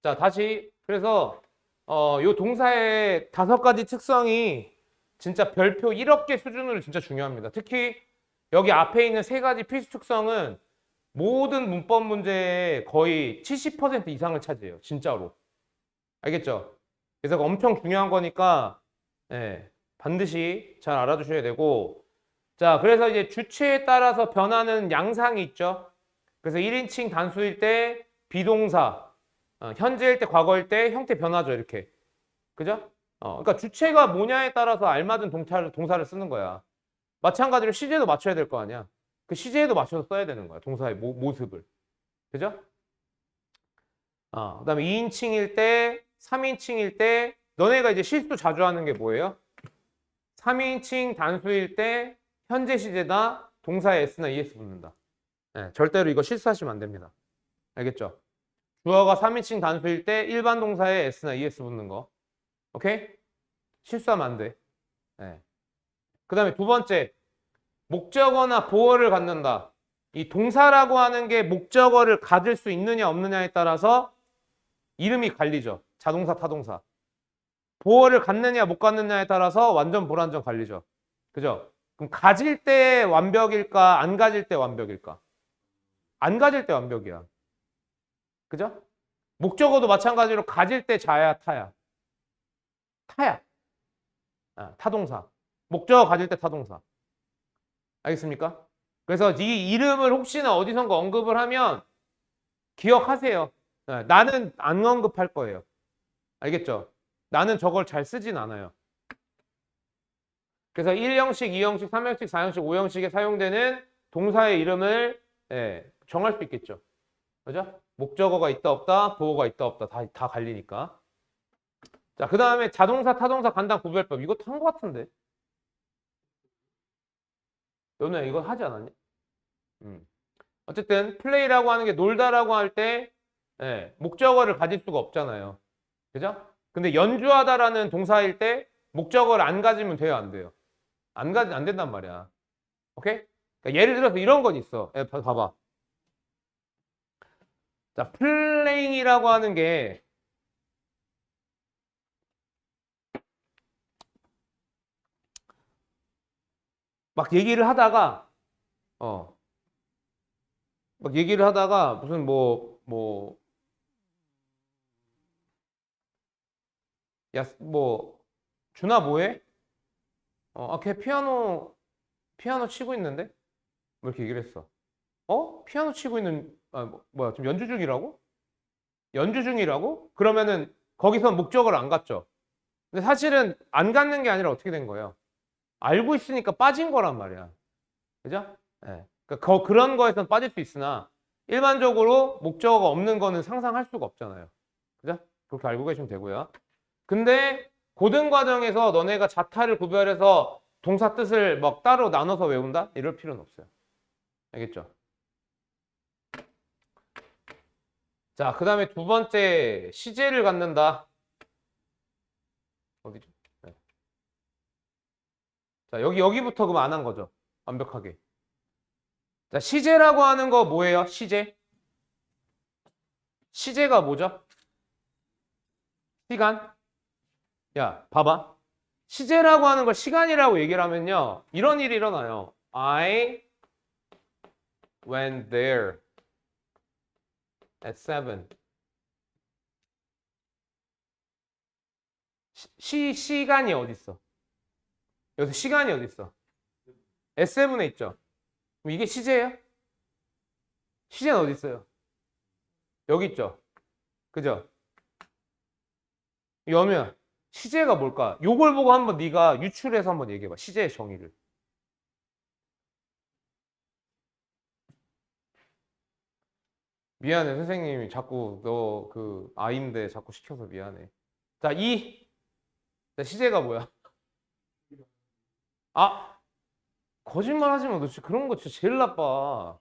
자, 다시. 그래서 요 동사의 5가지 특성이 진짜 별표 1억 개 수준으로 진짜 중요합니다. 특히 여기 앞에 있는 3가지 필수 특성은 모든 문법 문제의 거의 70% 이상을 차지해요. 진짜로. 알겠죠? 그래서 엄청 중요한 거니까 예, 반드시 잘 알아두셔야 되고, 자, 그래서 이제 주체에 따라서 변하는 양상이 있죠. 그래서 1인칭 단수일 때 비동사, 현재일 때 과거일 때 형태 변하죠. 이렇게. 그죠? 그러니까 주체가 뭐냐에 따라서 알맞은 동사를 쓰는 거야. 마찬가지로 시제도 맞춰야 될 거 아니야. 그 시제에도 맞춰서 써야 되는 거야. 동사의 모습을. 그죠? 그다음에 2인칭일 때, 3인칭일 때, 너네가 이제 실수 자주 하는 게 뭐예요? 3인칭 단수일 때 현재 시제다 동사에 s나 es 붙는다. 네, 절대로 이거 실수하시면 안 됩니다. 알겠죠? 주어가 3인칭 단수일 때 일반 동사에 s나 es 붙는 거. 오케이? 실수하면 안 돼. 네. 그 다음에 두 번째, 목적어나 보어를 갖는다. 이 동사라고 하는 게 목적어를 가질 수 있느냐 없느냐에 따라서 이름이 갈리죠. 자동사, 타동사. 보어를 갖느냐 못 갖느냐에 따라서 완전 불완전 갈리죠. 그죠? 그럼 가질 때 완벽일까? 안 가질 때 완벽일까? 안 가질 때 완벽이야. 그죠? 목적어도 마찬가지로 가질 때 자야 타야. 타야. 타동사. 목적어 가질 때 타동사. 알겠습니까? 그래서 이 이름을 혹시나 어디선가 언급을 하면 기억하세요. 나는 안 언급할 거예요. 알겠죠? 나는 저걸 잘 쓰진 않아요. 그래서 1형식, 2형식, 3형식, 4형식, 5형식에 사용되는 동사의 이름을 정할 수 있겠죠. 그죠? 목적어가 있다 없다, 보어가 있다 없다 다 갈리니까. 자, 그 다음에 자동사, 타동사, 간단 구별법. 이것도 한 것 같은데. 너네 이거 하지 않았냐? 어쨌든 플레이라고 하는 게 놀다라고 할 때 목적어를 가질 수가 없잖아요. 그죠? 근데 연주하다라는 동사일 때 목적어를 안 가지면 돼요, 안 돼요? 안 된단 말이야. 오케이? 그러니까 예를 들어서 이런 건 있어. 봐봐. 자, 플레잉이라고 하는 게 막 얘기를 하다가 어, 막 얘기를 하다가 무슨 야, 준아 뭐해? 걔 피아노 치고 있는데? 뭐 이렇게 얘기를 했어. 피아노 치고 있는 뭐야, 지금 연주 중이라고? 연주 중이라고? 그러면은 거기서 목적을 안 갔죠. 근데 사실은 안 갖는 게 아니라 어떻게 된 거예요? 알고 있으니까 빠진 거란 말이야. 그죠? 예. 그러니까 그런 거에선 빠질 수 있으나 일반적으로 목적어가 없는 거는 상상할 수가 없잖아요. 그죠? 그렇게 알고 계시면 되고요. 근데 고등 과정에서 너네가 자타를 구별해서 동사 뜻을 막 따로 나눠서 외운다? 이럴 필요는 없어요. 알겠죠? 자, 그 다음에 두 번째, 시제를 갖는다. 어디죠? 네. 자, 여기부터 그럼 안 한 거죠. 완벽하게. 자, 시제라고 하는 거 뭐예요? 시제? 시제가 뭐죠? 시간? 야, 봐봐. 시제라고 하는 걸 시간이라고 얘기를 하면요. 이런 일이 일어나요. I went there at 7. 시간이 어디 있어? 여기서 시간이 어디 있어? S7에 있죠. 그럼 이게 시제예요? 시제는 어디 있어요? 여기 있죠. 그죠? 여면 시제가 뭘까? 요걸 보고 한번 네가 유출해서 한번 얘기해봐. 시제의 정의를. 미안해, 선생님이 자꾸 너 그 아인데 자꾸 시켜서 미안해. 자, 자, 시제가 뭐야? 아, 거짓말 하지 마. 너 진짜 그런 거 진짜 제일 나빠.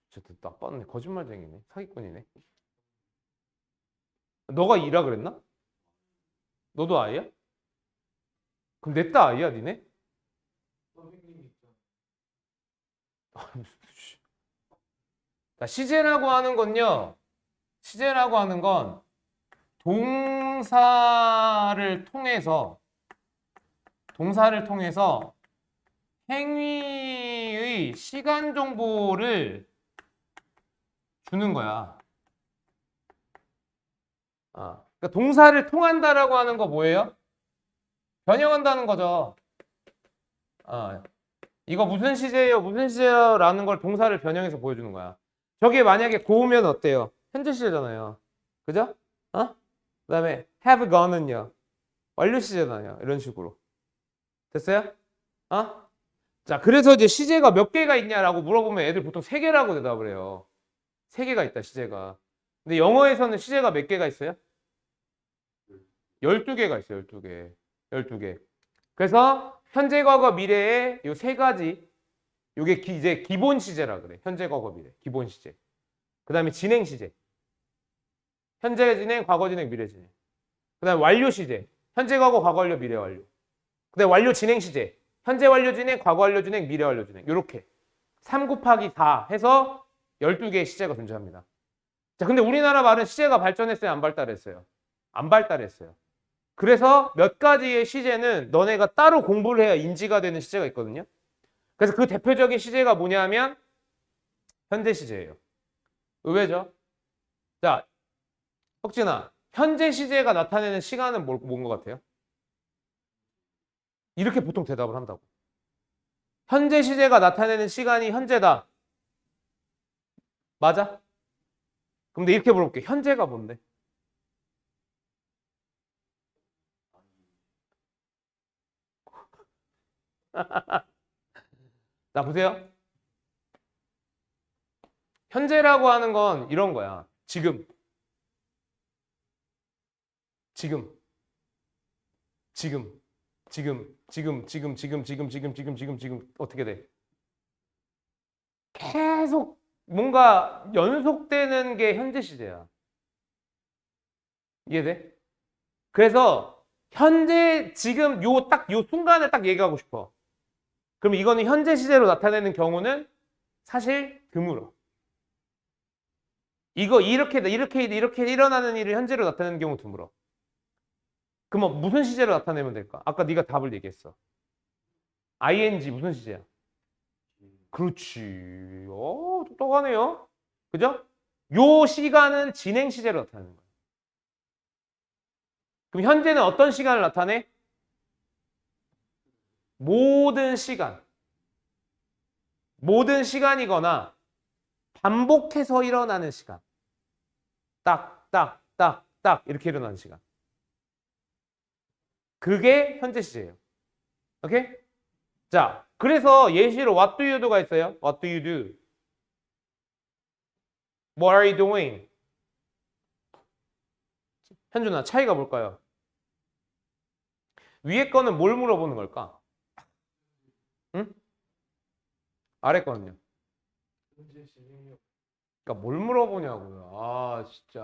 진짜 나빴네. 거짓말쟁이네. 사기꾼이네. 너가 이라 그랬나? 너도 아이야? 그럼 내 딸 아이야, 니네? 자, 시제라고 하는 건요. 시제라고 하는 건 동사를 통해서 행위의 시간 정보를 주는 거야. 그러니까 동사를 통한다라고 하는 거 뭐예요? 변형한다는 거죠. 이거 무슨 시제예요? 무슨 시제예요? 라는 걸 동사를 변형해서 보여주는 거야. 저게 만약에 고우면 어때요? 현재 시제잖아요. 그죠? 그다음에 have gone은요. 완료 시제잖아요. 이런 식으로. 됐어요? 자, 그래서 이제 시제가 몇 개가 있냐라고 물어보면 애들 보통 3개라고 대답을 해요. 3개가 있다, 시제가. 근데 영어에서는 시제가 몇 개가 있어요? 12개가 있어요, 12개. 12개. 그래서 현재, 과거, 미래의 요 3가지. 요게 이제 기본 시제라 그래. 현재, 과거, 미래. 기본 시제. 그 다음에 진행 시제. 현재 진행, 과거 진행, 미래 진행. 그 다음에 완료 시제. 현재, 과거, 과거 완료, 미래 완료. 그 다음에 완료 진행 시제. 현재 완료 진행, 과거 완료 진행, 미래 완료 진행. 요렇게 3 곱하기 4 해서 12개의 시제가 존재합니다. 자, 근데 우리나라 말은 시제가 발전했어요? 안 발달했어요? 안 발달했어요. 그래서 몇 가지의 시제는 너네가 따로 공부를 해야 인지가 되는 시제가 있거든요. 그래서 그 대표적인 시제가 뭐냐면 현재 시제예요. 의외죠? 자, 혁진아, 현재 시제가 나타내는 시간은 뭔 것 같아요? 이렇게 보통 대답을 한다고. 현재 시제가 나타내는 시간이 현재다. 맞아? 그럼 내 이렇게 물어볼게. 현재가 뭔데? 자, 보세요. 현재라고 하는 건 이런 거야. 지금. 어떻게 돼? 계속 뭔가 연속되는 게 현재 시제야. 이해돼? 그래서 현재 지금 요 순간을 딱 얘기하고 싶어. 그럼 이거는 현재 시제로 나타내는 경우는 사실 드물어. 이거 이렇게 일어나는 일을 현재로 나타내는 경우 드물어. 그럼 무슨 시제로 나타내면 될까? 아까 네가 답을 얘기했어. ing 무슨 시제야? 그렇지. 똑똑하네요. 그죠? 요 시간은 진행 시제로 나타내는 거야. 그럼 현재는 어떤 시간을 나타내? 모든 시간이거나 반복해서 일어나는 시간. 딱 이렇게 일어나는 시간. 그게 현재 시제예요. 오케이? 자, 그래서 예시로 what do you do가 있어요. What do you do? What are you doing? 현준아, 차이가 뭘까요? 위에 거는 뭘 물어보는 걸까? 응? 아래 거는요? 그러니까 뭘 물어보냐고요. 진짜.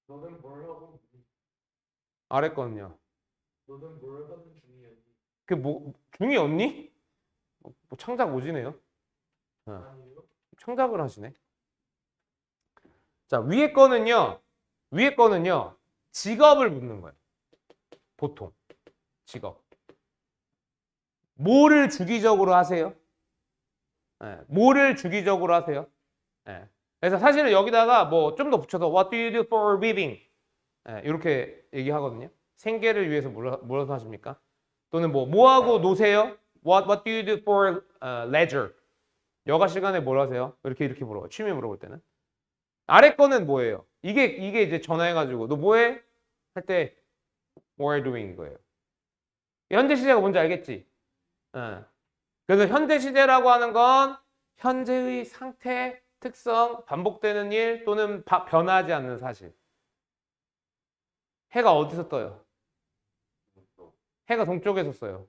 너는 뭘 하고 아래 거는요? 너는 뭘 하는 중이었니? 중이었니? 뭐 창작 오지네요. 아니요. 창작을 하시네. 자, 위에 거는요. 직업을 묻는 거예요. 보통. 직업. 뭐를 주기적으로 하세요? 뭐를 주기적으로 하세요? 그래서 사실은 여기다가 뭐 좀 더 붙여서 What do you do for a living? 이렇게 얘기하거든요. 생계를 위해서 뭐라서 하십니까? 또는 뭐 하고 노세요? What do you do for leisure? 여가 시간에 뭘 하세요? 이렇게 물어봐요. 취미 물어볼 때는. 아래 거는 뭐예요? 이게 이제 전화해가지고 너 뭐해? 할 때 what are you doing 이거예요. 현재 시제가 뭔지 알겠지? 그래서 현재 시제라고 하는 건 현재의 상태, 특성, 반복되는 일 또는 변하지 않는 사실. 해가 어디서 떠요? 해가 동쪽에서 써요.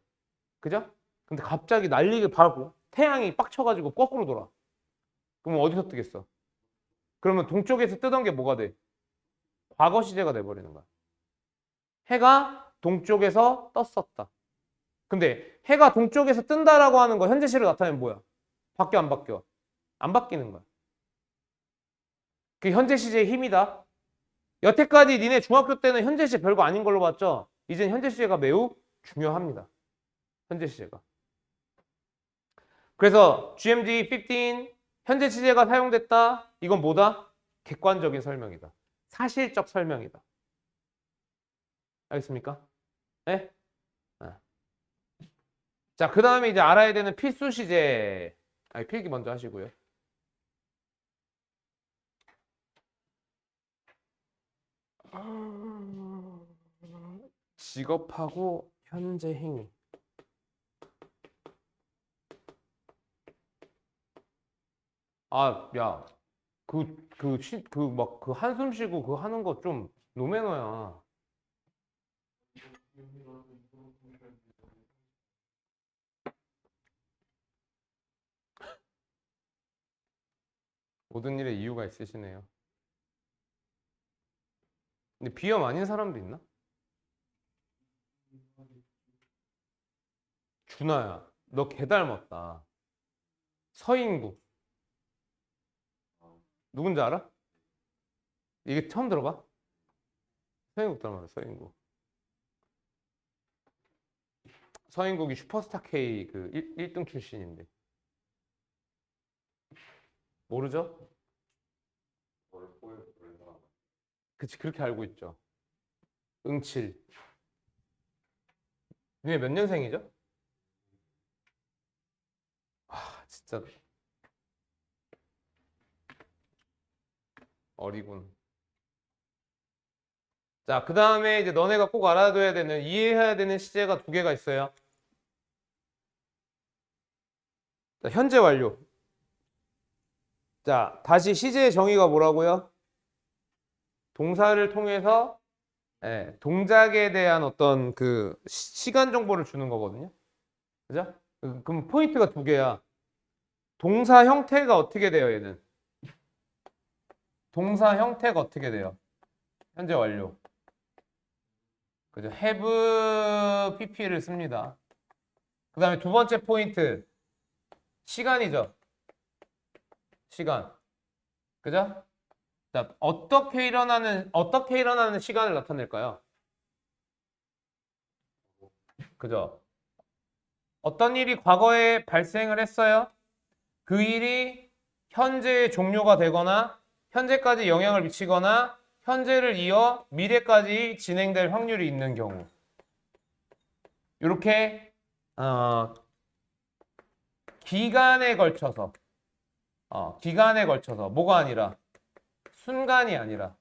그죠? 근데 갑자기 날리게 바고 태양이 빡쳐가지고 거꾸로 돌아. 그러면 어디서 뜨겠어? 그러면 동쪽에서 뜨던 게 뭐가 돼? 과거 시제가 돼버리는 거야. 해가 동쪽에서 떴었다. 근데 해가 동쪽에서 뜬다라고 하는 거 현재 시로 나타내면 뭐야? 바뀌어 안 바뀌어? 안 바뀌는 거야. 그게 현재 시제의 힘이다. 여태까지 니네 중학교 때는 현재 시제 별거 아닌 걸로 봤죠? 이젠 현재 시제가 매우 중요합니다. 현재 시제가. 그래서 GMD 15 현재 시제가 사용됐다. 이건 뭐다? 객관적인 설명이다. 사실적 설명이다. 알겠습니까? 네? 네. 자, 그 다음에 이제 알아야 되는 필수 시제. 아니, 필기 먼저 하시고요. 직업하고 현재 행위. 아, 야, 그 한숨 쉬고 그거 하는 거 좀 노매너야. 모든 일에 이유가 있으시네요. 근데 비염 아닌 사람도 있나? 준아야, 너 개 닮았다. 서인구. 누군지 알아? 이게 처음 들어봐? 서인국 닮았다, 서인국. 서인국이 슈퍼스타 K 그 1등 출신인데. 모르죠? 그치, 그렇게 알고 있죠. 응칠. 니네 몇 년생이죠? 아, 진짜 어리군. 자, 그 다음에 이제 너네가 꼭 알아둬야 되는, 이해해야 되는 시제가 두 개가 있어요. 자, 현재 완료. 자, 다시 시제의 정의가 뭐라고요? 동사를 통해서 동작에 대한 어떤 그 시간 정보를 주는 거거든요. 그죠? 그럼 포인트가 두 개야. 동사 형태가 어떻게 돼요, 얘는? 동사 형태가 어떻게 돼요? 현재 완료. 그죠? have pp를 씁니다. 그 다음에 두 번째 포인트. 시간이죠. 시간. 그죠? 자, 어떻게 일어나는 시간을 나타낼까요? 그죠? 어떤 일이 과거에 발생을 했어요? 그 일이 현재의 종료가 되거나 현재까지 영향을 미치거나 현재를 이어 미래까지 진행될 확률이 있는 경우. 이렇게 기간에 걸쳐서 뭐가 아니라 순간이 아니라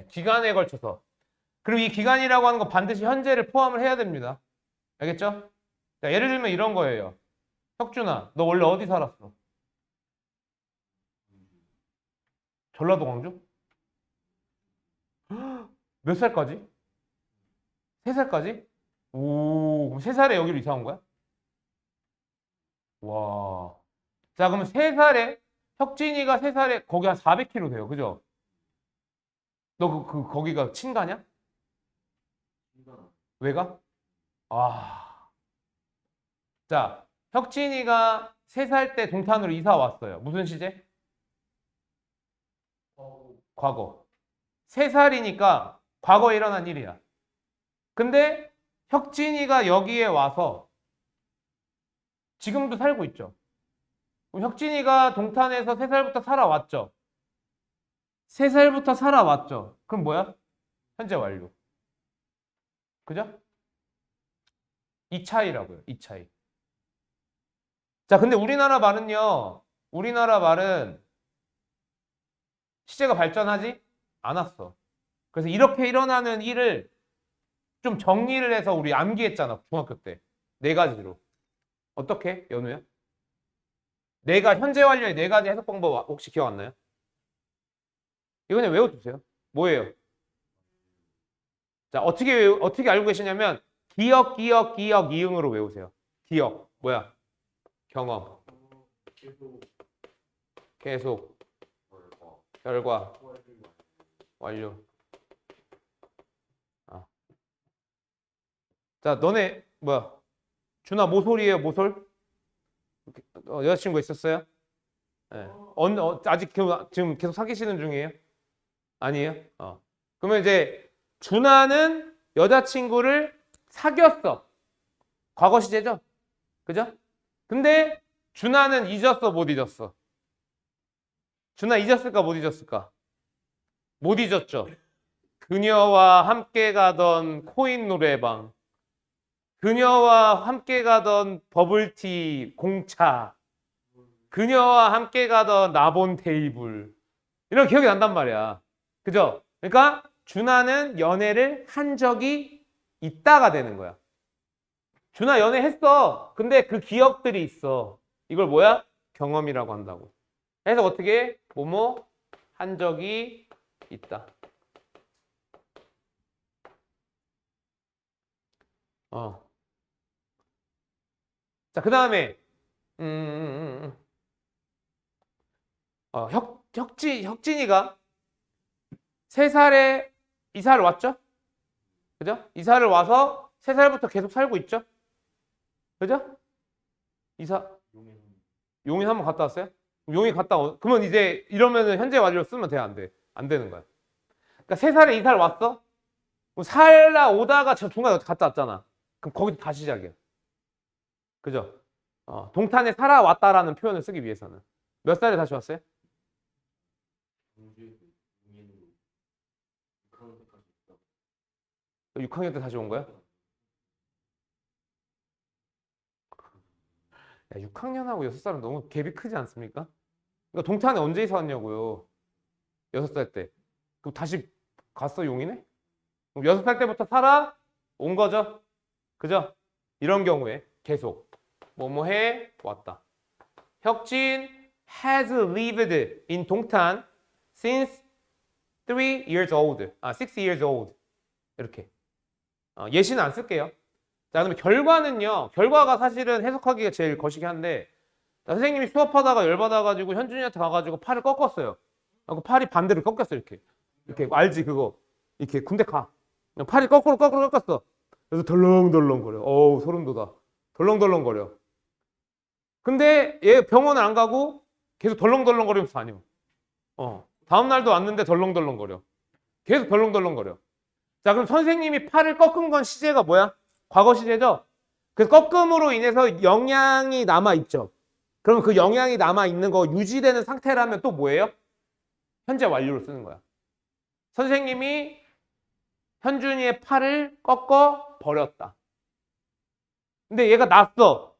기간에 걸쳐서. 그리고 이 기간이라고 하는 거 반드시 현재를 포함을 해야 됩니다. 알겠죠? 자, 예를 들면 이런 거예요. 혁준아, 너 원래 어디 살았어? 전라도 광주? 몇 살까지? 3살까지? 오, 그럼 3살에 여기로 이사 온 거야? 와. 자, 그러면 3살에, 혁진이가 3살에 거기 한 400km 돼요. 그죠? 너 거기가 친가냐? 왜 가? 아. 자, 혁진이가 3살 때 동탄으로 이사 왔어요. 무슨 시제? 과거. 3살이니까 과거에 일어난 일이야. 근데 혁진이가 여기에 와서 지금도 살고 있죠. 그럼 혁진이가 동탄에서 3살부터 살아왔죠. 3살부터 살아왔죠. 그럼 뭐야? 현재 완료. 그죠? 이 차이라고요. 이 차이. 자, 근데 우리나라 말은 시제가 발전하지 않았어. 그래서 이렇게 일어나는 일을 좀 정리를 해서 우리 암기했잖아. 중학교 때. 4가지로. 어떻게? 연우야? 내가 현재 완료의 4가지 해석 방법 혹시 기억 안 나요? 이거 그냥 외워두세요. 뭐예요? 자, 어떻게 알고 계시냐면 기억, 이응으로 외우세요. 기억. 뭐야? 경험. 계속. 결과. 완료. 자, 너네 뭐야? 준아 모솔이에요, 모솔? 여자친구 있었어요? 네. 아직 지금 계속 사귀시는 중이에요? 아니에요? 그러면 이제 준하는 여자친구를 사귀었어. 과거 시제죠? 그죠? 근데 준하는 잊었어, 못 잊었어? 준하 잊었을까, 못 잊었을까? 못 잊었죠. 그녀와 함께 가던 코인 노래방, 그녀와 함께 가던 버블티 공차, 그녀와 함께 가던 나본 테이블, 이런 기억이 난단 말이야. 그죠? 그러니까 준하는 연애를 한 적이 있다가 되는 거야. 준하 연애했어. 근데 그 기억들이 있어. 이걸 뭐야? 경험이라고 한다고. 그래서 어떻게 뭐뭐 한 적이 있다. 자, 그 다음에 혁진이가 3살에 이사를 왔죠? 그죠? 이사를 와서 3살부터 계속 살고 있죠? 그죠? 이사 용인 한번 갔다 왔어요? 용인 그러면 이제 이러면은 현재 완료 쓰면 돼, 안 돼? 안 되는 거야. 그러니까 3살에 이사를 왔어? 살다 오다가 저 중간에 갔다 왔잖아. 그럼 거기서 다시 시작이야. 그죠? 동탄에 살아왔다라는 표현을 쓰기 위해서는. 몇 살에 다시 왔어요? 경주에서 용인으로 6학년 때까지 있다. 6학년 때 다시 온 거야? 야, 6학년하고 6살은 너무 갭이 크지 않습니까? 그러니까 동탄에 언제 이사 왔냐고요. 6살 때. 그럼 다시 갔어, 용인에? 그럼 6살 때부터 살아온 거죠? 그죠? 이런 경우에 계속 뭐뭐 해 왔다. 혁진 has lived in 동탄 since 3 years old. 6 years old. 이렇게. 예시는 안 쓸게요. 자, 그러면 결과는요. 결과가 사실은 해석하기가 제일 거시기 한데, 자, 선생님이 수업하다가 열받아가지고 현준이한테 가가지고 팔을 꺾었어요. 그 팔이 반대로 꺾였어, 이렇게. 이렇게 알지 그거. 이렇게 군대 가. 팔이 거꾸로 꺾였어. 그래서 덜렁덜렁거려. 어우, 소름 돋아. 덜렁덜렁거려. 근데 얘 병원을 안 가고 계속 덜렁덜렁거리면서 다녀. 다음 날도 왔는데 덜렁덜렁거려. 계속 덜렁덜렁거려. 자, 그럼 선생님이 팔을 꺾은 건 시제가 뭐야? 과거 시제죠? 그 꺾음으로 인해서 영향이 남아있죠. 그러면 그 영향이 남아있는 거 유지되는 상태라면 또 뭐예요? 현재 완료로 쓰는 거야. 선생님이 현준이의 팔을 꺾어 버렸다. 근데 얘가 났어.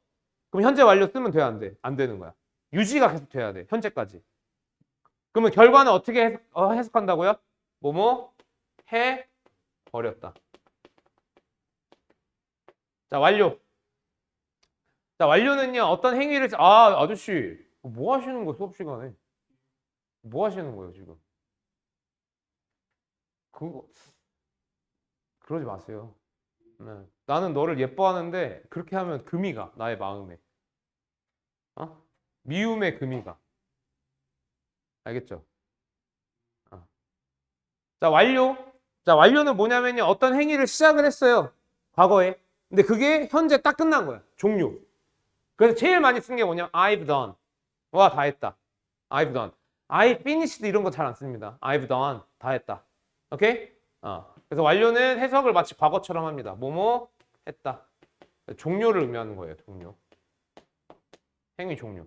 그럼 현재 완료 쓰면 돼, 안 돼? 안 되는 거야. 유지가 계속 돼야 돼. 현재까지. 그러면 결과는 어떻게 해석한다고요? 뭐뭐 해 버렸다. 자, 완료. 자, 완료는요. 어떤 행위를 아저씨 뭐 하시는 거예요? 수업 시간에. 뭐 하시는 거예요, 지금? 그러지 마세요. 네. 나는 너를 예뻐하는데 그렇게 하면 금이 가. 나의 마음에. 미움의 금이 가. 알겠죠? 자, 완료. 자, 완료는 뭐냐면요. 어떤 행위를 시작을 했어요. 과거에. 근데 그게 현재 딱 끝난 거야. 종료. 그래서 제일 많이 쓴 게 뭐냐면 I've done. 와, 다 했다. I've done. I finished 이런 거 잘 안 씁니다. I've done. 다 했다. 오케이? 그래서 완료는 해석을 마치 과거처럼 합니다. 뭐뭐 했다. 종료를 의미하는 거예요. 종료. 행위 종료.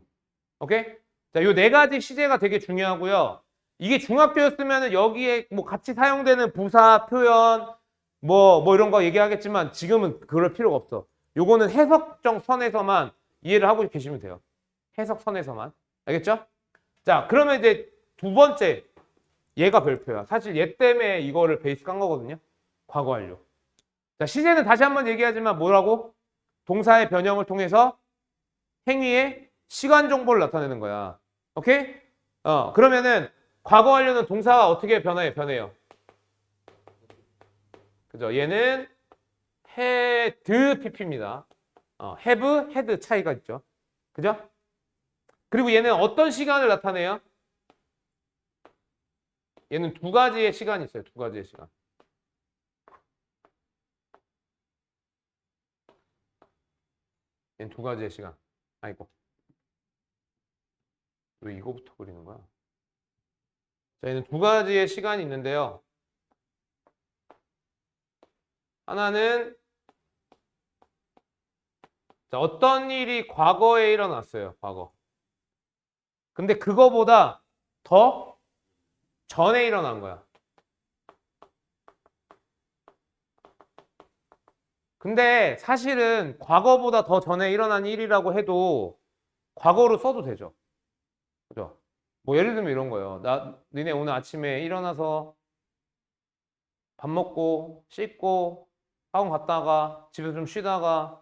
오케이? 자, 요 4가지 시제가 되게 중요하고요. 이게 중학교였으면 여기에 뭐 같이 사용되는 부사, 표현, 뭐 이런 거 얘기하겠지만 지금은 그럴 필요가 없어. 요거는 해석적 선에서만 이해를 하고 계시면 돼요. 해석 선에서만. 알겠죠? 자, 그러면 이제 2번째. 얘가 별표야. 사실 얘 때문에 이거를 베이스 깐 거거든요. 과거 완료. 자, 시제는 다시 한번 얘기하지만 뭐라고? 동사의 변형을 통해서 행위의 시간 정보를 나타내는 거야. 오케이? 그러면은 과거 완료는 동사가 어떻게 변해요? 그죠? 얘는 had pp입니다. have, had 차이가 있죠. 그죠? 그리고 얘는 어떤 시간을 나타내요? 얘는 2가지의 시간이 있어요. 2가지의 시간. 얘는 두 가지의 시간. 아이고. 왜 이거부터 그리는 거야? 자, 얘는 두 가지의 시간이 있는데요. 하나는 자, 어떤 일이 과거에 일어났어요. 과거. 근데 그거보다 더 전에 일어난 거야. 근데 사실은 과거보다 더 전에 일어난 일이라고 해도 과거로 써도 되죠. 그죠? 뭐 예를 들면 이런 거예요. 니네 오늘 아침에 일어나서 밥 먹고 씻고 학원 갔다가 집에서 좀 쉬다가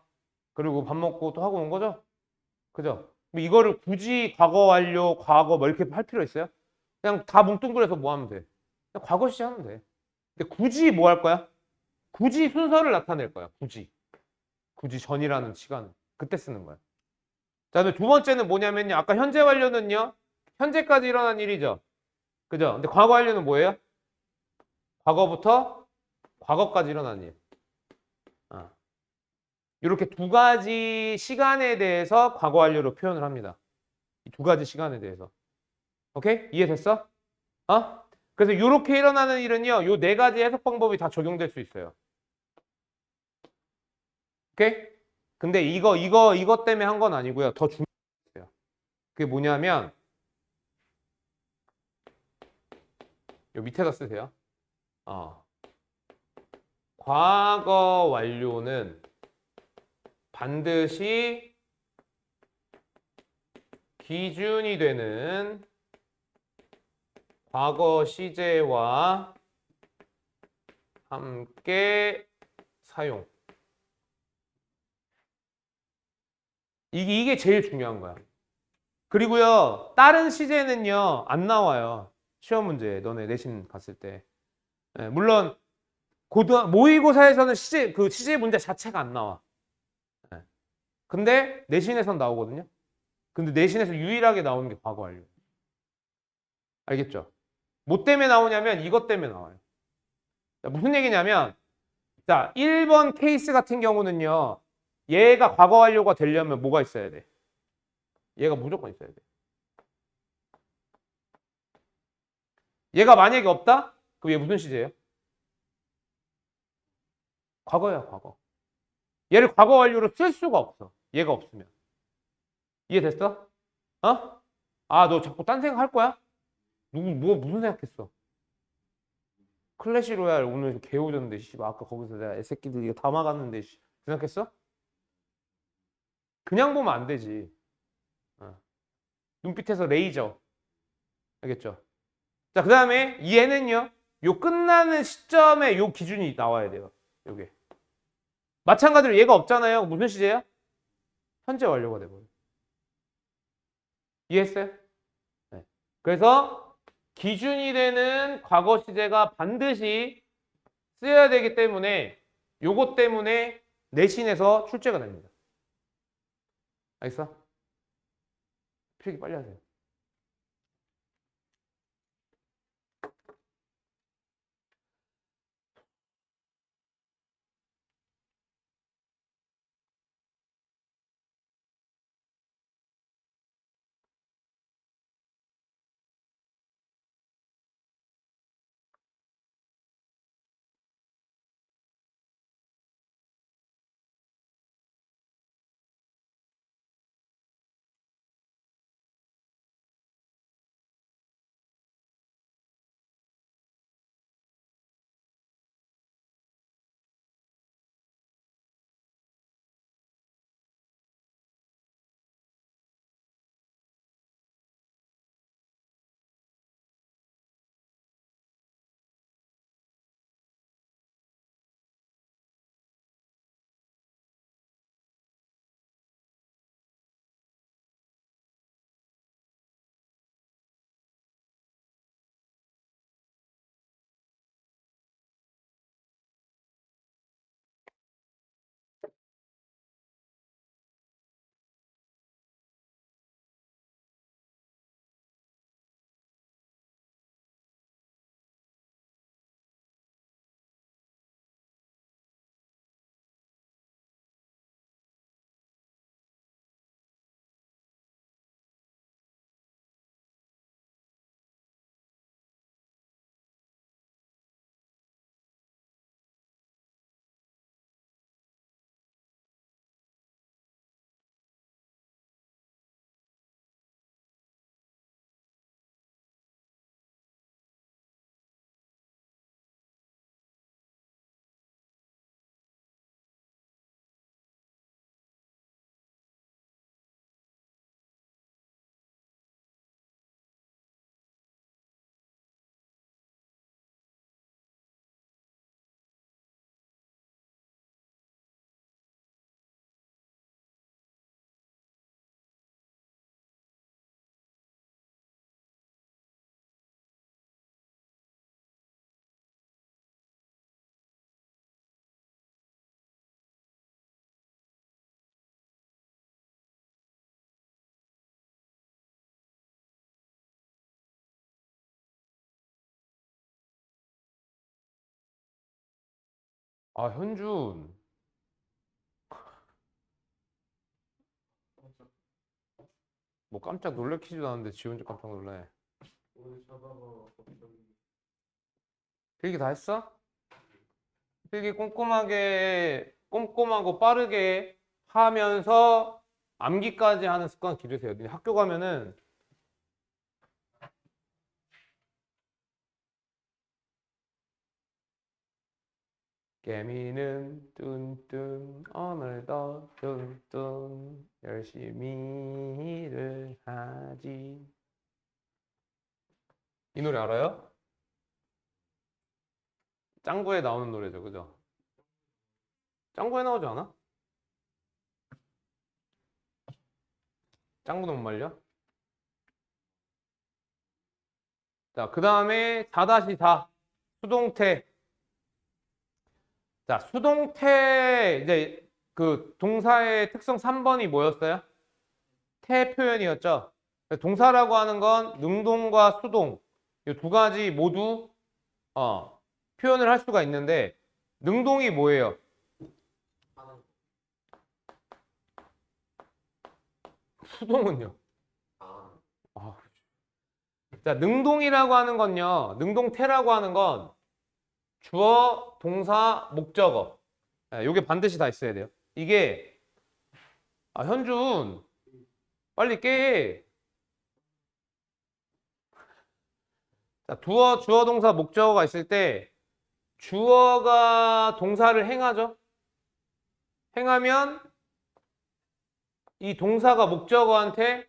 그리고 밥 먹고 또 학원 온 거죠? 그죠? 뭐 이거를 굳이 과거 완료, 과거 뭐 이렇게 할 필요 있어요? 그냥 다 뭉뚱그려서 뭐 하면 돼? 그냥 과거 시 하면 돼. 근데 굳이 뭐 할 거야? 굳이 순서를 나타낼 거야. 굳이 전이라는 시간 그때 쓰는 거야. 자, 근데 두 번째는 뭐냐면요. 아까 현재 완료는요. 현재까지 일어난 일이죠. 그죠? 근데 과거 완료는 뭐예요? 과거부터 과거까지 일어난 일. 이렇게 두 가지 시간에 대해서 과거 완료로 표현을 합니다. 이 두 가지 시간에 대해서. 오케이? 이해됐어? 어? 그래서 이렇게 일어나는 일은요. 요 네 가지 해석 방법이 다 적용될 수 있어요. 오케이? 근데 이것 때문에 한 건 아니고요. 더 중요해요. 그게 뭐냐면 요 밑에다 쓰세요. 과거 완료는 반드시 기준이 되는 과거 시제와 함께 사용. 이게 제일 중요한 거야. 그리고요, 다른 시제는요, 안 나와요. 시험 문제, 너네 내신 갔을 때. 예, 물론, 모의고사에서는 시제 문제 자체가 안 나와. 예. 근데 내신에선 나오거든요. 근데 내신에서 유일하게 나오는 게 과거 완료. 알겠죠? 뭐 때문에 나오냐면 이것 때문에 나와요. 자, 무슨 얘기냐면, 자, 1번 케이스 같은 경우는요, 얘가 과거 완료가 되려면 뭐가 있어야 돼? 얘가 무조건 있어야 돼. 얘가 만약에 없다? 그럼 얘 무슨 시제예요? 과거야, 과거. 얘를 과거 완료로 쓸 수가 없어. 얘가 없으면. 이해됐어? 어? 아, 너 자꾸 딴 생각 할 거야? 무슨 생각했어? 클래시 로얄 오늘 개오졌는데, 씨, 아까 거기서 내가 애새끼들 이거 다 막았는데, 씨. 생각했어? 그냥 보면 안 되지. 어. 눈빛에서 레이저. 알겠죠? 자, 그 다음에 얘는요, 요 끝나는 시점에 요 기준이 나와야 돼요. 요게. 마찬가지로 얘가 없잖아요. 무슨 시제야? 현재 완료가 돼버려요. 이해했어요? 네. 그래서 기준이 되는 과거 시제가 반드시 쓰여야 되기 때문에 요것 때문에 내신에서 출제가 됩니다. 알겠어? 필기 빨리 하세요. 아, 현준. 뭐 깜짝 놀래키지도 않는데 지 혼자 깜짝 놀래. 오늘 자다가 갑자기 필기 다 했어? 필기 꼼꼼하고 빠르게 하면서 암기까지 하는 습관 기르세요. 학교 가면은 개미는 뚠뚠 오늘도 뚠뚠 열심히 일을 하지. 이 노래 알아요? 짱구에 나오는 노래죠, 그죠? 짱구에 나오지 않아? 짱구는 못 말려? 자, 그 다음에 4-4 수동태. 자, 수동태 이제 그 동사의 특성 3번이 뭐였어요? 태 표현이었죠. 동사라고 하는 건 능동과 수동 이 두 가지 모두 표현을 할 수가 있는데 능동이 뭐예요? 하는 수동은요? 아 아, 자, 능동이라고 하는 건요. 능동태라고 하는 건 주어, 동사, 목적어. 요게 반드시 다 있어야 돼요. 이게 현준 빨리 깨. 자, 주어, 동사, 목적어가 있을 때 주어가 동사를 행하죠. 행하면 이 동사가 목적어한테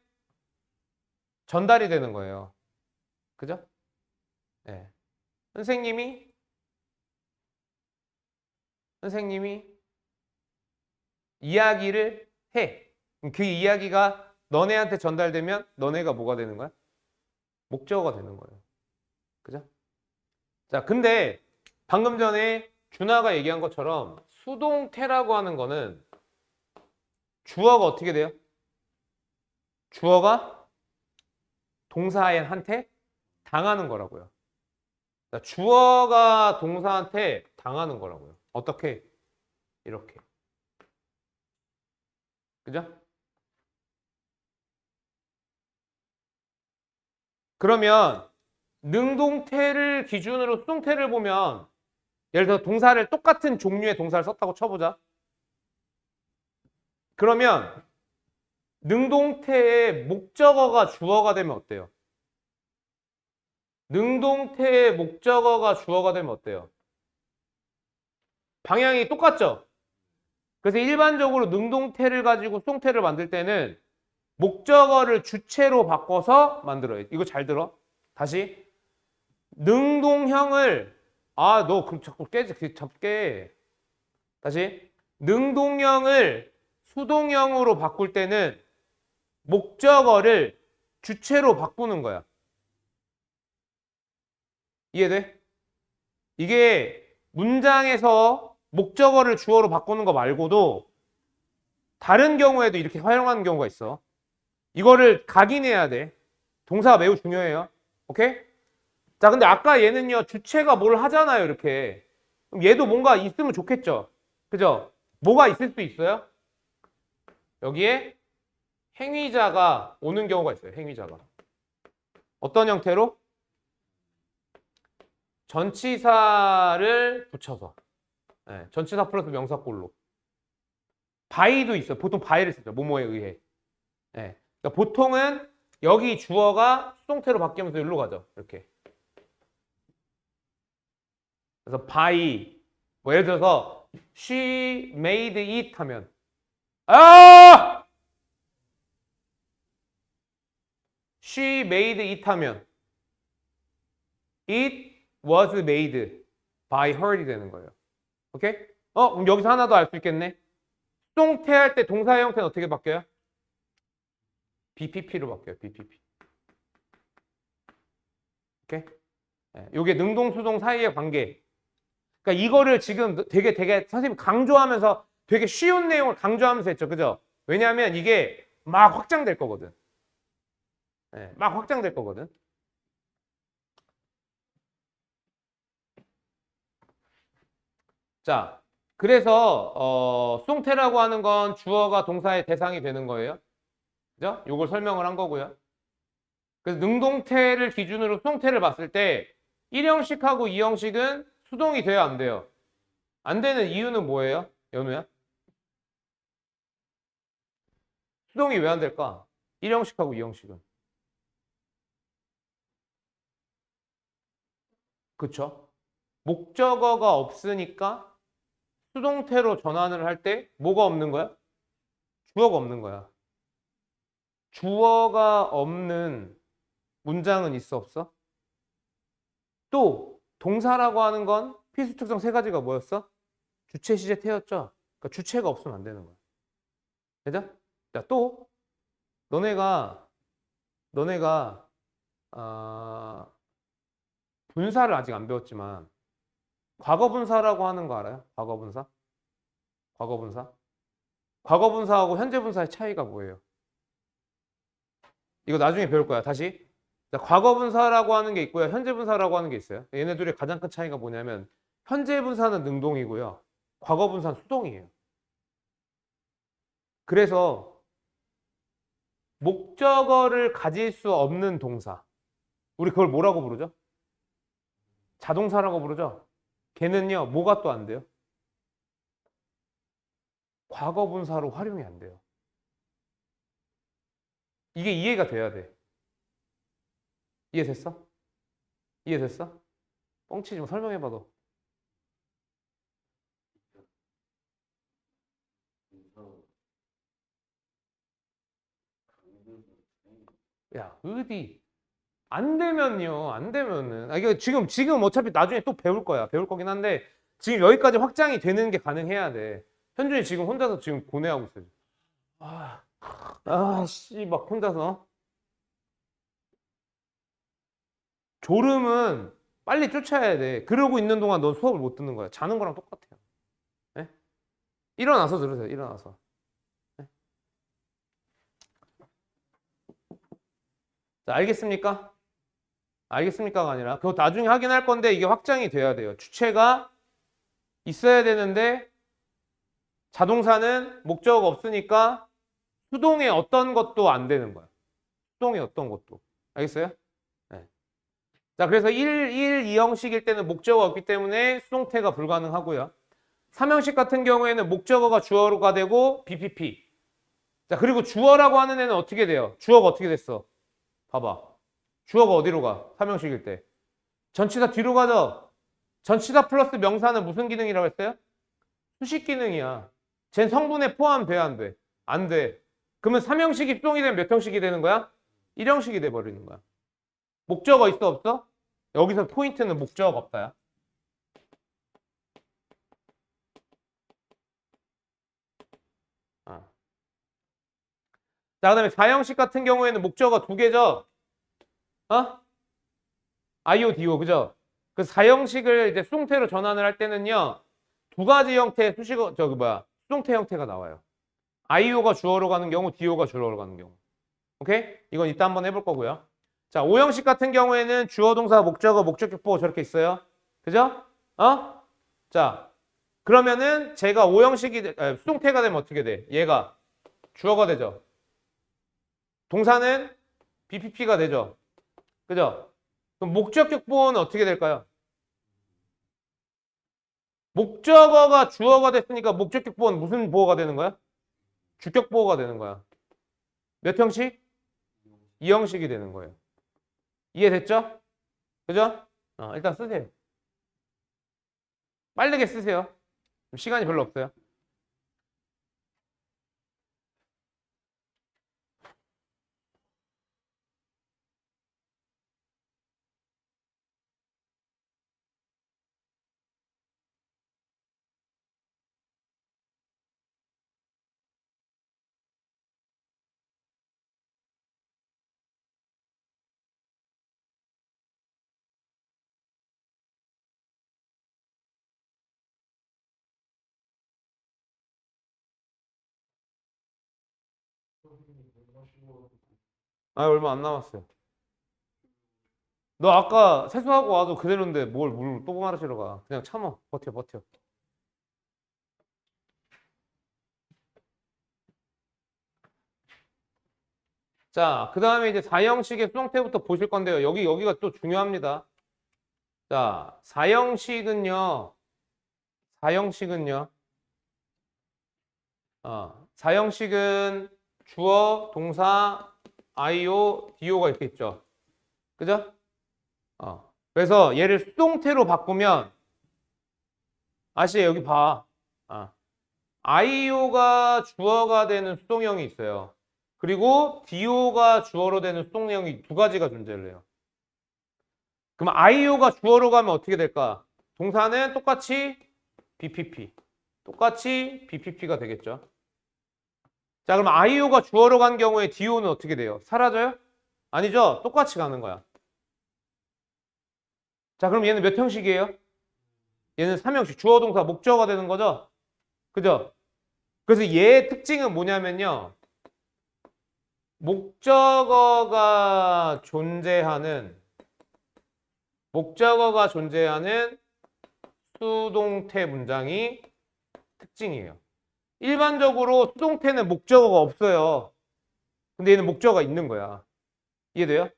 전달이 되는 거예요. 그죠? 네. 선생님이 이야기를 해. 그럼 그 이야기가 너네한테 전달되면 너네가 뭐가 되는 거야? 목적어가 되는 거예요. 그죠? 자, 근데 방금 전에 준하가 얘기한 것처럼 수동태라고 하는 거는 주어가 어떻게 돼요? 주어가 동사한테 당하는 거라고요. 자, 주어가 동사한테 당하는 거라고요. 어떻게? 이렇게. 그죠? 그러면 능동태를 기준으로 수동태를 보면 예를 들어 동사를 똑같은 종류의 동사를 썼다고 쳐보자. 그러면 능동태의 목적어가 주어가 되면 어때요? 능동태의 목적어가 주어가 되면 어때요? 방향이 똑같죠? 그래서 일반적으로 능동태를 가지고 수동태를 만들 때는 목적어를 주체로 바꿔서 만들어요. 이거 잘 들어. 다시. 능동형을 너 그럼 자꾸 자꾸 깨. 다시. 능동형을 수동형으로 바꿀 때는 목적어를 주체로 바꾸는 거야. 이해돼? 이게 문장에서 목적어를 주어로 바꾸는 거 말고도 다른 경우에도 이렇게 활용하는 경우가 있어. 이거를 각인해야 돼. 동사가 매우 중요해요. 오케이? 자, 근데 아까 얘는요, 주체가 뭘 하잖아요, 이렇게. 그럼 얘도 뭔가 있으면 좋겠죠? 그죠? 뭐가 있을 수 있어요? 여기에 행위자가 오는 경우가 있어요, 행위자가. 어떤 형태로? 전치사를 붙여서. 네, 전치사 플러스 명사꼴로. by도 있어요. 보통 by를 쓰죠. 뭐뭐에 의해. 네. 그러니까 보통은 여기 주어가 수동태로 바뀌면서 여기로 가죠. 이렇게. 그래서 by 뭐 예를 들어서 she made it 하면 she made it 하면 it was made by her이 되는 거예요. 오케이? 그럼 여기서 하나 더 알 수 있겠네. 수동태 할 때 동사의 형태는 어떻게 바뀌어요? BPP로 바뀌어요. BPP. 오케이? 네, 요게 능동 수동 사이의 관계. 그러니까 이거를 지금 되게 선생님 강조하면서 되게 쉬운 내용을 강조하면서 했죠. 그죠? 왜냐하면 이게 막 확장될 거거든. 네, 막 확장될 거거든. 자, 그래서 수동태라고 하는 건 주어가 동사의 대상이 되는 거예요. 그죠? 요걸 설명을 한 거고요. 그래서 능동태를 기준으로 수동태를 봤을 때 1형식하고 2형식은 수동이 돼야 안 돼요. 안 되는 이유는 뭐예요? 연우야? 수동이 왜 안 될까? 1형식하고 2형식은. 그쵸? 목적어가 없으니까 수동태로 전환을 할 때 뭐가 없는 거야? 주어가 없는 거야. 주어가 없는 문장은 있어 없어? 또 동사라고 하는 건 필수 특성 세 가지가 뭐였어? 주체, 시제, 태였죠. 그러니까 주체가 없으면 안 되는 거야. 그죠? 자, 또 너네가 분사를 아직 안 배웠지만 과거 분사라고 하는 거 알아요? 과거 분사? 과거 분사? 과거 분사하고 현재 분사의 차이가 뭐예요? 이거 나중에 배울 거야. 다시. 자, 과거 분사라고 하는 게 있고요. 현재 분사라고 하는 게 있어요. 얘네 둘의 가장 큰 차이가 뭐냐면 현재 분사는 능동이고요. 과거 분사는 수동이에요. 그래서 목적어를 가질 수 없는 동사. 우리 그걸 뭐라고 부르죠? 자동사라고 부르죠? 걔는요, 뭐가 또 안 돼요? 과거 분사로 활용이 안 돼요. 이게 이해가 돼야 돼. 이해됐어? 이해됐어? 뻥치지 마. 설명해봐도. 야, 어디? 안 되면요. 안 되면은. 이거 지금 어차피 나중에 또 배울 거야. 배울 거긴 한데 지금 여기까지 확장이 되는 게 가능해야 돼. 현준이 지금 혼자서 지금 고뇌하고 있어요. 씨, 막 혼자서. 졸음은 빨리 쫓아야 돼. 그러고 있는 동안 넌 수업을 못 듣는 거야. 자는 거랑 똑같아요. 네? 일어나서 들으세요. 일어나서. 네? 자, 알겠습니까? 알겠습니까가 아니라 그거 나중에 확인할 건데 이게 확장이 돼야 돼요. 주체가 있어야 되는데 자동사는 목적어가 없으니까 수동의 어떤 것도 안 되는 거야. 수동의 어떤 것도. 알겠어요? 네. 자, 그래서 2형식일 때는 목적어가 없기 때문에 수동태가 불가능하고요. 3형식 같은 경우에는 목적어가 주어가 되고 BPP. 자, 그리고 주어라고 하는 애는 어떻게 돼요? 주어가 어떻게 됐어? 봐봐. 주어가 어디로 가? 3형식일 때. 전치사 뒤로 가죠? 전치사 플러스 명사는 무슨 기능이라고 했어요? 수식 기능이야. 쟨 성분에 포함돼야 안 돼? 안 돼. 그러면 3형식이 수동이 되면 몇 형식이 되는 거야? 1형식이 돼버리는 거야. 목적어 있어 없어? 여기서 포인트는 목적어가 없다야. 자, 그다음에 4형식 같은 경우에는 목적어가 두 개죠? IO, DO, 그죠? 그 4형식을 이제 수동태로 전환을 할 때는요, 두 가지 형태의 수동태 형태가 나와요. IO가 주어로 가는 경우, DO가 주어로 가는 경우. 오케이? 이건 이따 한번 해볼 거고요. 자, 5형식 같은 경우에는 주어, 동사, 목적어, 목적격보 저렇게 있어요. 그죠? 자, 그러면은 제가 5형식이, 수동태가 되면 어떻게 돼? 얘가 주어가 되죠. 동사는 BPP가 되죠. 그죠? 그럼 목적격보는 어떻게 될까요? 목적어가 주어가 됐으니까 목적격보는 무슨 보어가 되는 거야? 주격보어가 되는 거야. 몇 형식? 2형식이 되는 거예요. 이해됐죠? 그죠? 일단 쓰세요. 빠르게 쓰세요. 시간이 별로 없어요. 얼마 안 남았어요. 너 아까 세수하고 와도 그대로인데 뭘 물 또 마시러 가. 그냥 참어. 버텨. 자, 그 다음에 이제 4형식의 수동태부터 보실 건데요. 여기가 또 중요합니다. 자, 4형식은요. 4형식은 주어, 동사, IO, DO가 이렇게 있죠. 그죠? 그래서 얘를 수동태로 바꾸면 아시죠? 여기 봐. IO가 주어가 되는 수동형이 있어요. 그리고 DO가 주어로 되는 수동형이 두 가지가 존재를 해요. 그럼 IO가 주어로 가면 어떻게 될까? 동사는 똑같이 BPP. 똑같이 BPP가 되겠죠. 자, 그럼 IO가 주어로 간 경우에 DO는 어떻게 돼요? 사라져요? 아니죠. 똑같이 가는 거야. 자, 그럼 얘는 몇 형식이에요? 얘는 3형식. 주어, 동사, 목적어가 되는 거죠? 그죠? 그래서 얘의 특징은 뭐냐면요. 목적어가 존재하는 수동태 문장이 특징이에요. 일반적으로 수동태는 목적어가 없어요. 근데 얘는 목적어가 있는 거야. 이해돼요?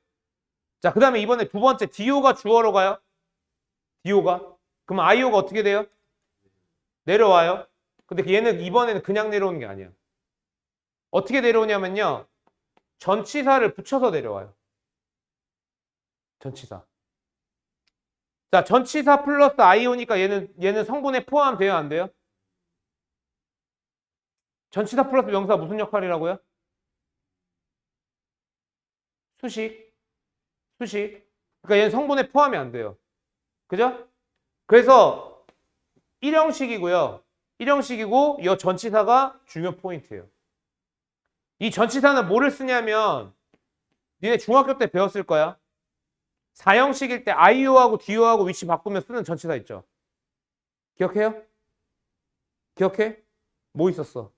자, 그 다음에 이번에 두 번째 DO가 주어로 가요. DO가. 그럼 IO가 어떻게 돼요? 내려와요. 근데 얘는 이번에는 그냥 내려오는 게 아니야. 어떻게 내려오냐면요. 전치사를 붙여서 내려와요. 전치사. 자, 전치사 플러스 IO니까 얘는 성분에 포함돼요, 안 돼요? 전치사 플러스 명사 무슨 역할이라고요? 수식. 그러니까 얘는 성분에 포함이 안 돼요. 그죠? 그래서 1형식이고요. 1형식이고 이 전치사가 중요 포인트예요. 이 전치사는 뭐를 쓰냐면 니네 중학교 때 배웠을 거야. 4형식일 때 IO하고 DO하고 위치 바꾸면 쓰는 전치사 있죠. 기억해요? 기억해? 뭐 있었어?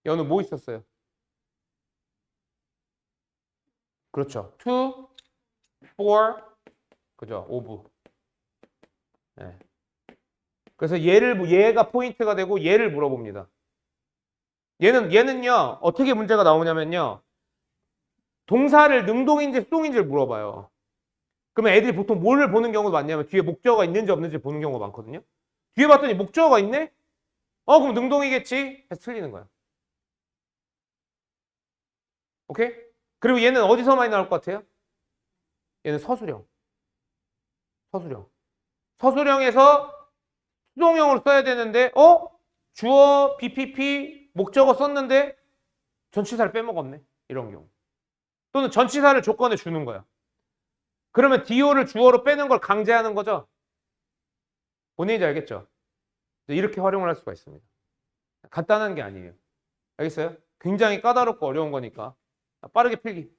연우 뭐 있었어요? 그렇죠. to, for, 그죠? of. 네. 그래서 얘가 포인트가 되고 얘를 물어봅니다. 얘는요 어떻게 문제가 나오냐면요 동사를 능동인지 수동인지를 물어봐요. 그러면 애들이 보통 뭘 보는 경우가 많냐면 뒤에 목적어가 있는지 없는지 보는 경우가 많거든요. 뒤에 봤더니 목적어가 있네? 그럼 능동이겠지? 해서 틀리는 거야. 오케이? 그리고 얘는 어디서 많이 나올 것 같아요? 얘는 서술형. 서술형에서 수동형으로 써야 되는데 주어, BPP, 목적어 썼는데 전치사를 빼먹었네. 이런 경우. 또는 전치사를 조건에 주는 거야. 그러면 DO를 주어로 빼는 걸 강제하는 거죠. 뭔 얘기인지 알겠죠? 이렇게 활용을 할 수가 있습니다. 간단한 게 아니에요. 알겠어요? 굉장히 까다롭고 어려운 거니까 빠르게 필기.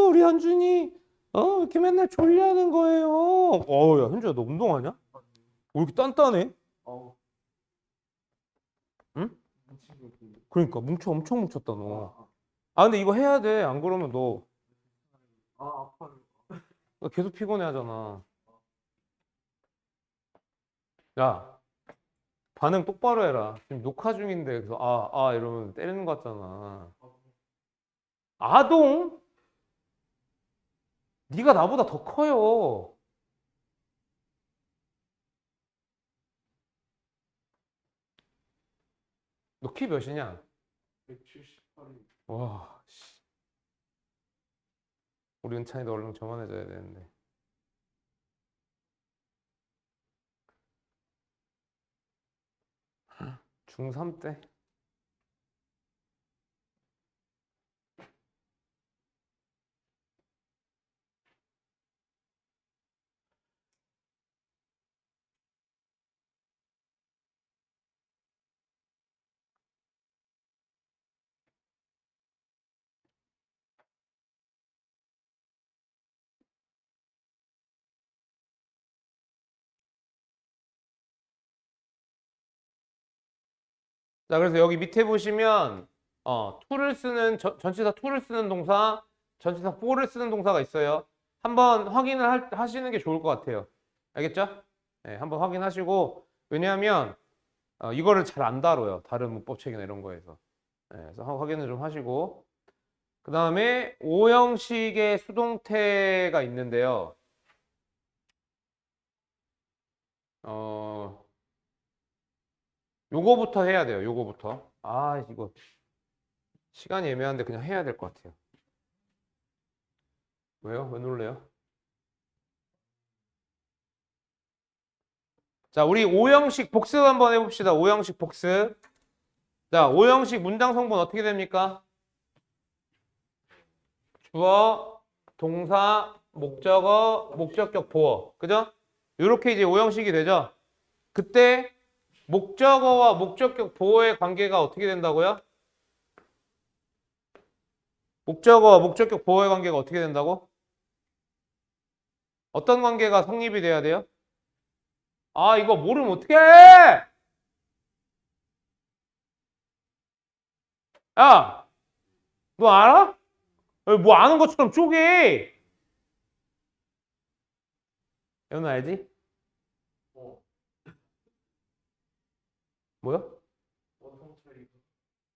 우리 현준이 이렇게 맨날 졸려하는 거예요. 야 현주야 너 운동하냐? 왜 이렇게 단단해? 응? 그러니까 엄청 뭉쳤다 너. 근데 이거 해야 돼. 안 그러면 너 아파요. 계속 피곤해 하잖아. 야 반응 똑바로 해라. 지금 녹화 중인데 그래서 이러면 때리는 것 같잖아. 아동? 네가 나보다 더 커요. 너 키 몇이냐? 178이. 와, 씨. 우리 은찬이도 얼른 저만해져야 되는데. 중3 때? 자, 그래서 여기 밑에 보시면 to를 쓰는 전치사 to를 쓰는 동사, 전치사 for를 쓰는 동사가 있어요. 한번 확인을 하시는 게 좋을 것 같아요. 알겠죠? 네, 한번 확인하시고 왜냐하면 이거를 잘 안 다뤄요. 다른 문법책이나 이런 거에서. 네, 그래서 확인을 좀 하시고 그 다음에 O형식의 수동태가 있는데요. 요거부터 해야 돼요. 요거부터. 아, 이거 시간이 애매한데 그냥 해야 될 것 같아요. 왜요? 왜 놀래요? 자, 우리 O형식 복습 한번 해봅시다. O형식 복습. 자, O형식 문장 성분 어떻게 됩니까? 주어, 동사, 목적어, 목적격, 보어. 그죠? 이렇게 이제 O형식이 되죠? 그때 목적어와 목적격, 보어의 관계가 어떻게 된다고요? 목적어와 목적격, 보어의 관계가 어떻게 된다고? 어떤 관계가 성립이 돼야 돼요? 아, 이거 모르면 어떡해! 야! 너 알아? 뭐 아는 것처럼 쪼개! 연우 알지? 어, 뭐야? 원성 차이가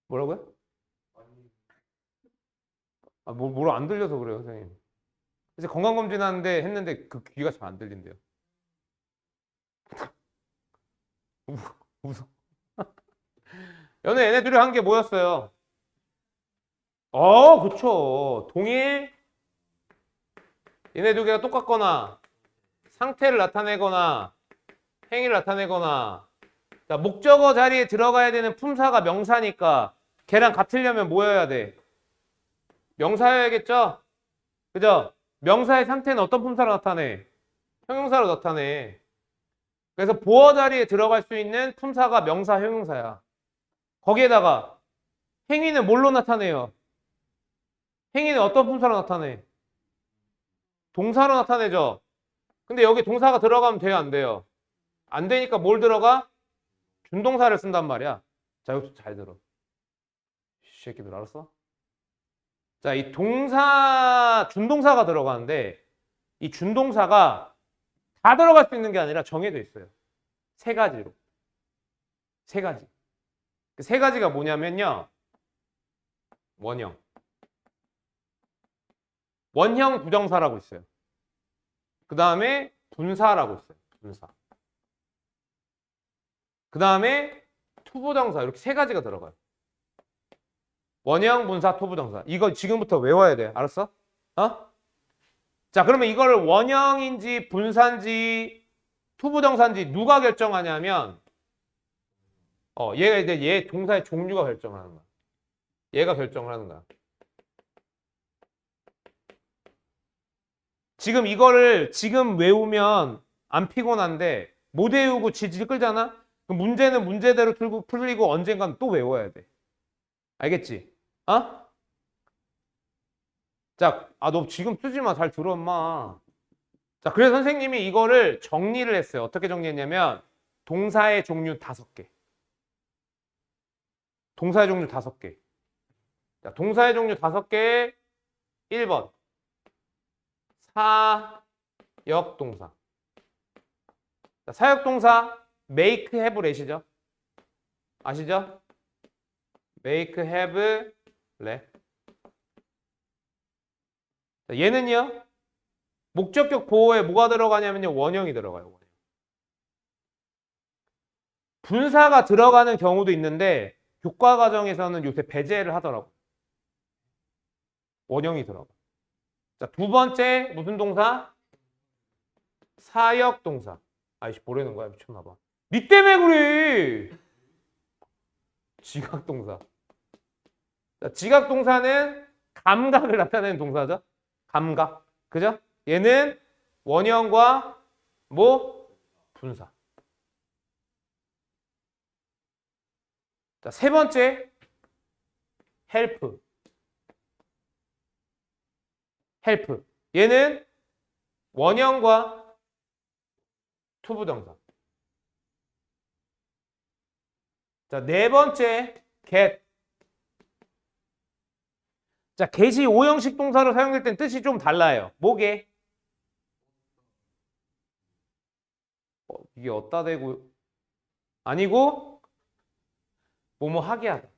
뭐라고요? 많이 아, 뭘 안 들려서 그래요, 선생님. 이제 건강검진 하는데 했는데 그 귀가 잘 안 들린대요. 웃어. 연애 얘네들이 한 게 뭐였어요? 그쵸. 동일, 얘네 두 개가 똑같거나, 상태를 나타내거나, 행위를 나타내거나, 자, 목적어 자리에 들어가야 되는 품사가 명사니까, 걔랑 같으려면 뭐여야 돼? 명사여야겠죠? 그죠? 명사의 상태는 어떤 품사로 나타내? 형용사로 나타내. 그래서 보어 자리에 들어갈 수 있는 품사가 명사, 형용사야. 거기에다가 행위는 뭘로 나타내요? 행위는 어떤 품사로 나타내? 동사로 나타내죠. 근데 여기 동사가 들어가면 돼요, 안 돼요? 안 되니까 뭘 들어가? 준동사를 쓴단 말이야. 자, 여기서 잘 들어. 이 새끼들 알았어? 자, 이 준동사가 들어가는데 이 준동사가 다 들어갈 수 있는 게 아니라 정해져 있어요. 세 가지로. 세 가지. 그 세 가지가 뭐냐면요. 원형. 원형 부정사라고 있어요. 그 다음에 분사라고 있어요. 분사. 그 다음에 투부정사. 이렇게 세 가지가 들어가요. 원형, 분사, 투부정사. 이거 지금부터 외워야 돼. 알았어? 어? 자, 그러면 이거를 원형인지 분사인지 투부정사인지 누가 결정하냐면 얘가 이제 얘 동사의 종류가 결정을 하는 거야. 얘가 결정을 하는 거야. 지금 이거를 지금 외우면 안 피곤한데 못 외우고 질질 끌잖아? 그럼 문제는 문제대로 풀리고 언젠간 또 외워야 돼. 알겠지? 어? 자, 너 지금 쓰지 마. 잘 들어, 엄마. 자, 그래서 선생님이 이거를 정리를 했어요. 어떻게 정리했냐면 동사의 종류 5개. 동사의 종류 5개. 자, 동사의 종류 5개. 1번. 사역동사. 자, 사역동사 make, have, let이죠. 아시죠? make, have, let. 자, 얘는요. 목적격 보호에 뭐가 들어가냐면요. 원형이 들어가요. 원형. 분사가 들어가는 경우도 있는데 교과 과정에서는 요새 배제를 하더라고. 원형이 들어가. 자, 두 번째 무슨 동사? 사역동사. 아이씨 뭐라는 거야 미쳤나 봐. 니 때문에 그래. 지각동사. 자, 지각동사는 감각을 나타내는 동사죠. 감각. 그죠? 얘는 원형과 뭐? 분사. 자, 세 번째 help. help. 얘는 원형과 투부정사. 자, 네 번째 get. 자, get이 오형식 동사로 사용될 땐 뜻이 좀 달라요. 뭐게? 이게 어디다 대고 아니고 뭐뭐 하게 하다.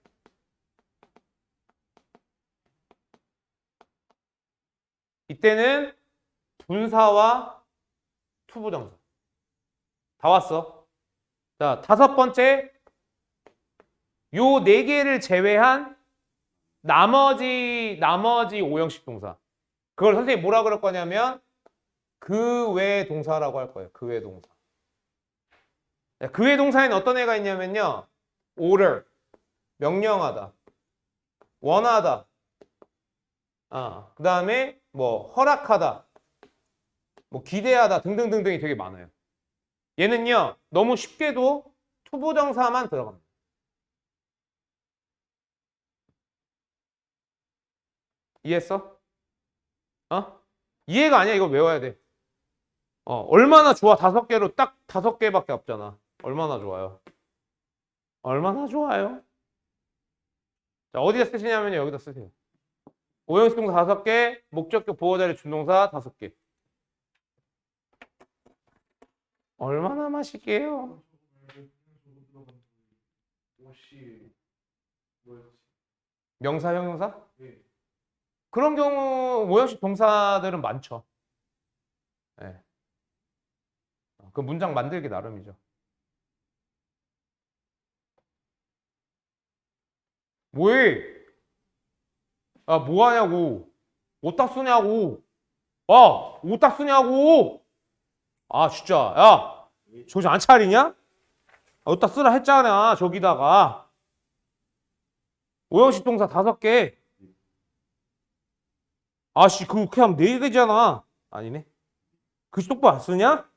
이때는 분사와 투부정사. 다 왔어. 자, 다섯 번째. 요 네 개를 제외한 나머지 오형식 동사. 그걸 선생님이 뭐라 그럴 거냐면 그 외 동사라고 할 거예요. 그 외 동사. 그 외 동사에는 어떤 애가 있냐면요. order, 명령하다, 원하다, 그 다음에 뭐 허락하다, 뭐 기대하다 등등등등이 되게 많아요. 얘는요. 너무 쉽게도 투부정사만 들어갑니다. 이해했어? 이해가 아니야. 이거 외워야 돼. 얼마나 좋아. 다섯 개로 딱 다섯 개밖에 없잖아. 얼마나 좋아요. 얼마나 좋아요. 자, 어디다 쓰시냐면 여기다 쓰세요. 오형식 동사 다섯 개, 목적격 보호자리 준동사 다섯 개. 얼마나 맛있게요. 혹시 뭐였지? 명사, 형용사? 네. 그런 경우 오형식 동사들은 많죠. 네. 그 문장 만들기 나름이죠. 뭐해? 뭐 하냐고. 어디다 쓰냐고. 어디다 쓰냐고. 진짜. 야, 정신 안 차리냐? 어디다 쓰라 했잖아. 저기다가. 오형식 동사 다섯 개. 그거 그냥 네 개잖아. 아니네. 글씨 똑바로 안 쓰냐?